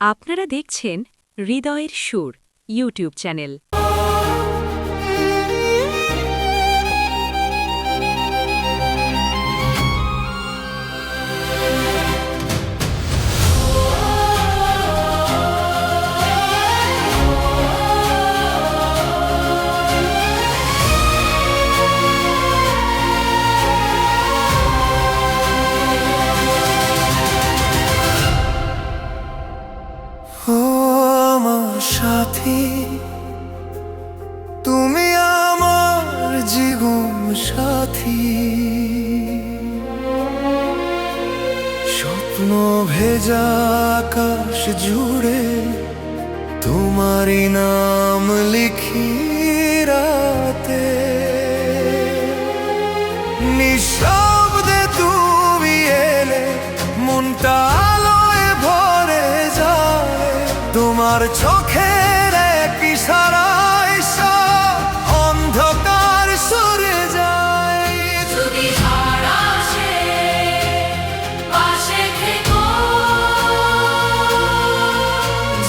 আপনারা দেখছেন হৃদয়ের সুর ইউটিউব চ্যানেল। সাথী তুমি আমার জীবন সাথী, স্বপ্ন ভেজা আকাশ জুড়ে তোমারই নাম লিখি রাতে। নিঃশব্দে তুমি এলে মনটা আলোয় ভরে যায়, তোমার চোখের এক ইশারায় সব অন্ধকার সরে যায়। যদি ঝড় আসে পাশে থেকো,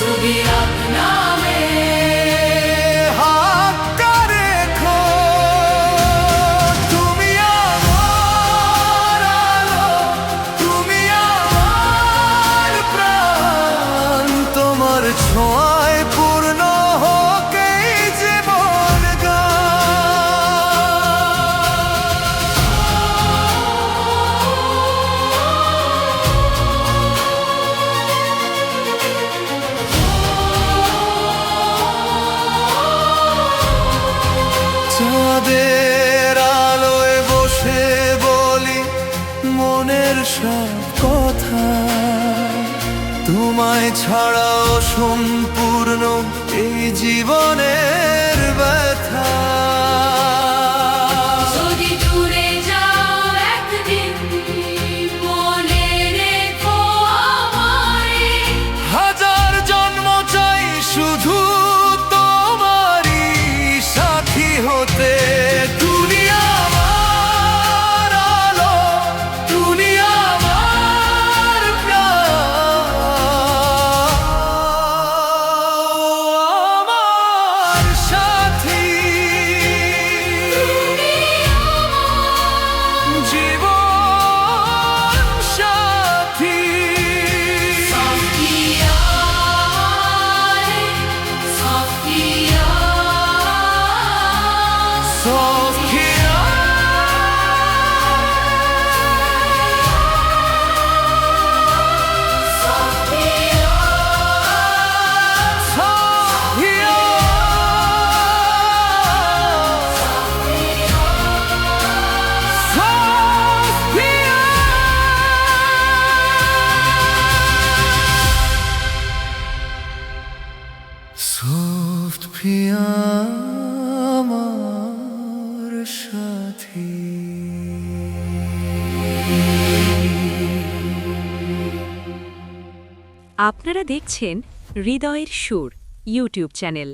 যদি রাত নামে হাতটা রেখো। তুমি আমার আলো, তুমি আমার প্রাণ, তোমার ছোঁয়ায় পূর্ণ হোক এই জীবন চাঁদের আলোয় বসে বলি মনের সব কথা, তোমায় ছাড়াও সম্পূর্ণ এই জীবনের ব্যথা। যদি দূরে যাও একদিন, মনে রেখো আমায়। হাজার জন্ম চাই শুধু তোমারই সাথী হতে। তুমি আমার আলো, তুমি আমার প্রাণ, আমার সাথী, জীবন সাথী। Sofia, Sofia, Sofia, Sofia, Sofia, Sofia, আমার সাথী। আপনারা দেখছেন হৃদয়ের সুর ইউটিউব চ্যানেল।